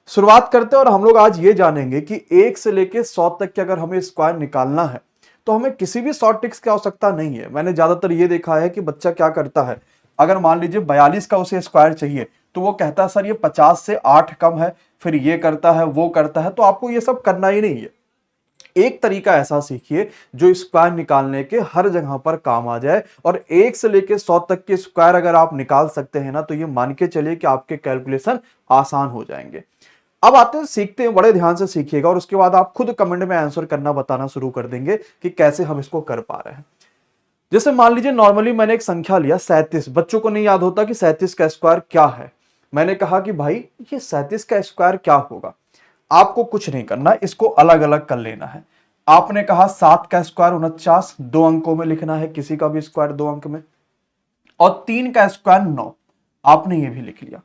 शुरुआत करते हैं और हम लोग आज ये जानेंगे कि 1 से लेके 100 तक के अगर हमें स्क्वायर निकालना है तो हमें किसी भी शॉर्ट ट्रिक्स की आवश्यकता नहीं है। मैंने ज्यादातर ये देखा है कि बच्चा क्या करता है, अगर मान लीजिए 42 का उसे स्क्वायर चाहिए तो वो कहता है सर ये 50 से 8 कम है, फिर ये करता है वो करता है। तो आपको ये सब करना ही नहीं है। एक तरीका ऐसा सीखिए जो स्क्वायर निकालने के हर जगह पर काम आ जाए, और 1 से लेके 100 तक के स्क्वायर अगर आप निकाल सकते हैं ना तो ये मान के चलिए कि आपके कैलकुलेशन आसान हो जाएंगे। अब आते हैं, सीखते हैं, बड़े ध्यान से सीखिएगा और उसके बाद आप खुद कमेंट में आंसर करना बताना शुरू कर देंगे कि कैसे हम इसको कर पा रहे हैं। जैसे मान लीजिए नॉर्मली मैंने एक संख्या लिया 37। बच्चों को नहीं याद होता कि 37 का स्क्वायर क्या है। मैंने कहा कि भाई ये 37 का स्क्वायर क्या होगा। आपको कुछ नहीं करना, इसको अलग अलग कर लेना है। आपने कहा 7 का स्क्वायर 49, 2 अंकों में लिखना है, किसी का भी स्क्वायर 2 अंक में। और 3 का स्क्वायर 9, आपने ये भी लिख लिया।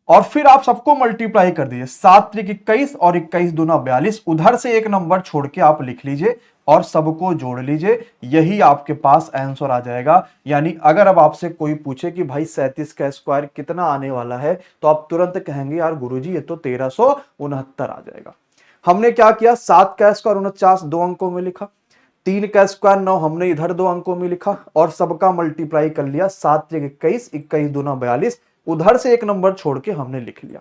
और फिर आप सबको मल्टीप्लाई कर दीजिए, 7 त्रिक 21 और 21 दूना 42। उधर से एक नंबर छोड़ के आप लिख लीजिए और सबको जोड़ लीजिए, यही आपके पास आंसर आ जाएगा। यानी अगर अब आपसे कोई पूछे कि भाई 37 का स्क्वायर कितना आने वाला है तो आप तुरंत कहेंगे यार गुरुजी ये तो 1369 आ जाएगा। हमने क्या किया, 7 का स्क्वायर 49 2 अंकों में लिखा, 3 का स्क्वायर 9 हमने इधर 2 अंकों में लिखा और सबका मल्टीप्लाई कर लिया, 7 त्रिक 21, 21 दूना 42। उधर से एक नंबर छोड़ के हमने लिख लिया।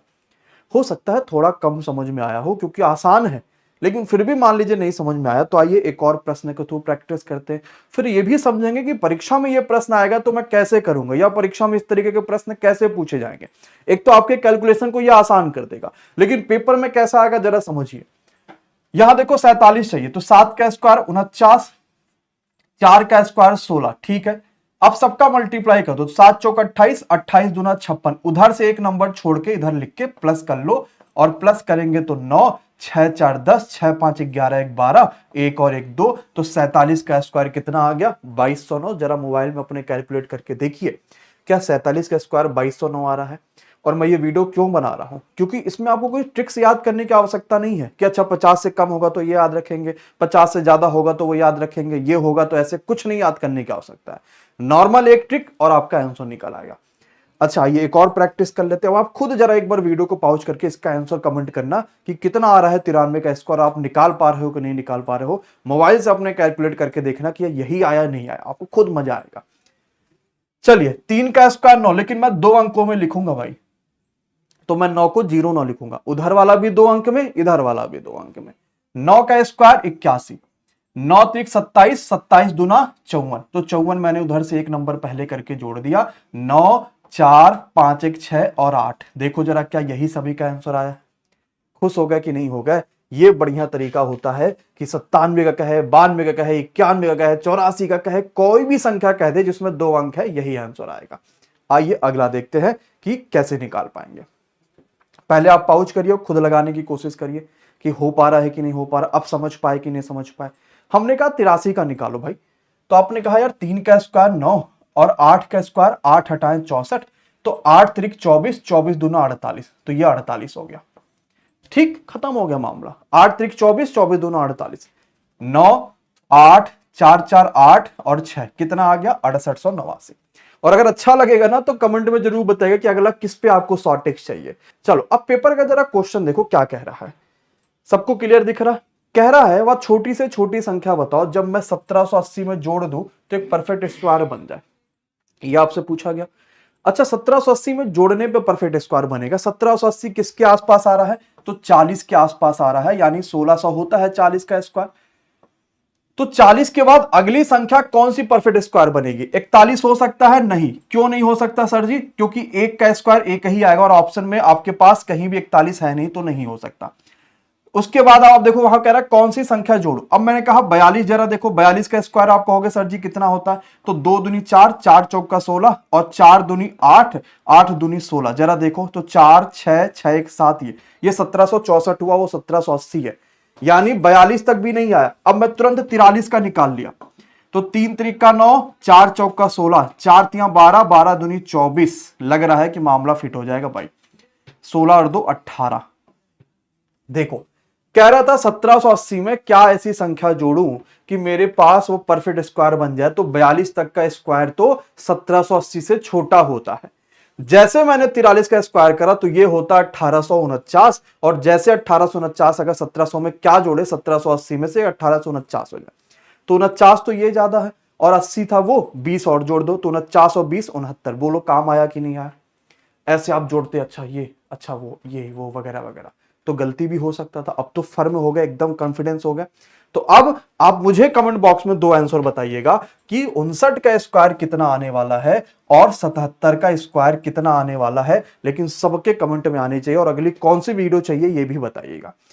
हो सकता है थोड़ा कम समझ में आया हो क्योंकि आसान है, लेकिन फिर भी मान लीजिए नहीं समझ में आया तो आइए एक और प्रश्न के थ्रू प्रैक्टिस करते हैं। फिर ये भी समझेंगे कि परीक्षा में ये प्रश्न आएगा तो मैं कैसे करूंगा, या परीक्षा में इस तरीके के प्रश्न कैसे पूछे जाएंगे। एक तो आपके कैलकुलेशन को ये आसान कर देगा, लेकिन पेपर में कैसा आएगा जरा समझिए। यहां देखो 47 चाहिए तो 7 का स्क्वायर 49, 4 का स्क्वायर 16, ठीक है। अब सबका मल्टीप्लाई कर दो, 7 चौक 28, 28 दूना 56। उधर से एक नंबर छोड़ के इधर लिख के प्लस कर लो, और प्लस करेंगे तो 9, 6 4 10, 6 5 11 1 12, एक और एक 2। तो 47 का स्क्वायर कितना आ गया, 2209। जरा मोबाइल में अपने कैलकुलेट करके देखिए क्या 47 का स्क्वायर 2209 आ रहा है। और मैं ये वीडियो क्यों बना रहा हूं, क्योंकि इसमें आपको कोई ट्रिक्स याद करने की आवश्यकता नहीं है कि अच्छा 50 से कम होगा तो ये याद रखेंगे, 50 से ज्यादा होगा तो वो याद रखेंगे, ये होगा तो ऐसे कुछ नहीं याद करने की आवश्यकता है। नॉर्मल एक ट्रिक और आपका आंसर निकल आएगा। अच्छा ये एक और प्रैक्टिस कर लेते हैं। अब आप खुद जरा एक बार वीडियो को पॉज करके इसका आंसर कमेंट करना कि कितना आ रहा है 93 का स्क्वायर, आप निकाल पा रहे हो कि नहीं निकाल पा रहे हो। मोबाइल से अपने कैलकुलेट करके देखना कि यही आया नहीं आया, आपको खुद मजा आएगा। चलिए 3 का स्क्वायर 9, लेकिन मैं 2 अंकों में लिखूंगा भाई, तो मैं 9 को 0 9 लिखूंगा, उधर वाला भी 2 अंक में, इधर वाला भी 2 अंक में। 9 का स्क्वायर 81, 9 त्रिक 27, 27 दूना 54। तो 54 मैंने उधर से एक नंबर पहले करके जोड़ दिया, 9 4 5 1 6 और 8। देखो जरा क्या यही सभी का आंसर आया। खुश हो गए कि नहीं हो गए। ये बढ़िया तरीका होता है कि 97 का कहे, 92 का कहे, 91 का कहे, 84 का कहे, कोई भी संख्या कह दे जिसमें 2 अंक है, यही आंसर आएगा। आइए अगला देखते हैं कि कैसे निकाल पाएंगे। पहले आप पाउच करिए और खुद लगाने की कोशिश करिए कि हो पा रहा है कि नहीं हो पा रहा, अब समझ पाए कि नहीं समझ पाए। हमने कहा 83 का निकालो भाई, तो आपने कहा यार 3 का स्क्वायर 9 और 8 का स्क्वायर 8 हटाएं 64, तो 8 त्रिक 24, 24 दूना 48, तो ये 48 हो गया। ठीक, खत्म हो गया मामला। 8 त्रिक 24, 24 दूना 48, 9 8 4 4 8 और 6 कितना आ गया 6889। और अगर अच्छा लगेगा ना तो कमेंट में जरूर बताइएगा कि अगला किस पे आपको शॉर्ट टेक्स्ट चाहिए। चलो अब पेपर का जरा क्वेश्चन देखो क्या कह रहा है। सबको क्लियर दिख रहा, कह रहा है वह छोटी से छोटी संख्या बताओ जब मैं 1780 में जोड़ दूं तो एक परफेक्ट स्क्वायर बन जाए। ये आपसे पूछा गया। अच्छा 1780 में जोड़ने पे परफेक्ट स्क्वायर बनेगा। 1780 किसके आसपास आ रहा है, तो 40 के आसपास आ रहा है, यानी 1600 होता है 40 का स्क्वायर। तो 40 के बाद अगली संख्या कौन सी परफेक्ट स्क्वायर बनेगी, 41 हो सकता है, नहीं। क्यों नहीं हो सकता सर जी, क्योंकि एक का स्क्वायर एक ही आएगा और ऑप्शन में आपके पास कहीं भी 41 है नहीं, तो नहीं हो सकता। उसके बाद आप देखो वहां कह रहा है कौन सी संख्या जोड़ो। अब मैंने कहा 42, जरा देखो 42 का स्क्वायर आप कहोगे सर जी कितना होता है, तो 2 दूनी 4, 4 चौक का 16 और 4 दूनी 8, 8 दूनी 16। जरा देखो तो 4 6 6 1 7, ये 1764 हुआ, वो 1780 है, यानी 42 तक भी नहीं आया। अब मैं तुरंत 43 का निकाल लिया, तो 3 त्रिक का 9, 4 चौक का 16, 4 तिया 12, 12 दूनी 24। लग रहा है कि मामला फिट हो जाएगा भाई। 16 और 2 18। देखो कह रहा था 1780 में क्या ऐसी संख्या जोड़ूं कि मेरे पास वो परफेक्ट स्क्वायर बन जाए, तो 42 तक का स्क्वायर तो 1780 से छोटा होता है। जैसे मैंने 43 का स्क्वायर करा तो ये होता 1849, और जैसे 1849 अगर 1700 में क्या जोड़े, 1780 में से 1849 हो जाए तो 49 तो ये ज्यादा है, और 80 था वो, 20 और जोड़ दो तो 49 और 20 69। बोलो काम आया कि नहीं आया? ऐसे आप जोड़ते, अच्छा ये, अच्छा वो, ये वो वगैरह वगैरह, तो गलती भी हो सकता था। अब तो फर्म हो गया, एकदम कॉन्फिडेंस हो गया। तो अब आप मुझे कमेंट बॉक्स में दो आंसर बताइएगा कि 59 का स्क्वायर कितना आने वाला है और 77 का स्क्वायर कितना आने वाला है, लेकिन सबके कमेंट में आने चाहिए, और अगली कौन सी वीडियो चाहिए ये भी बताइएगा।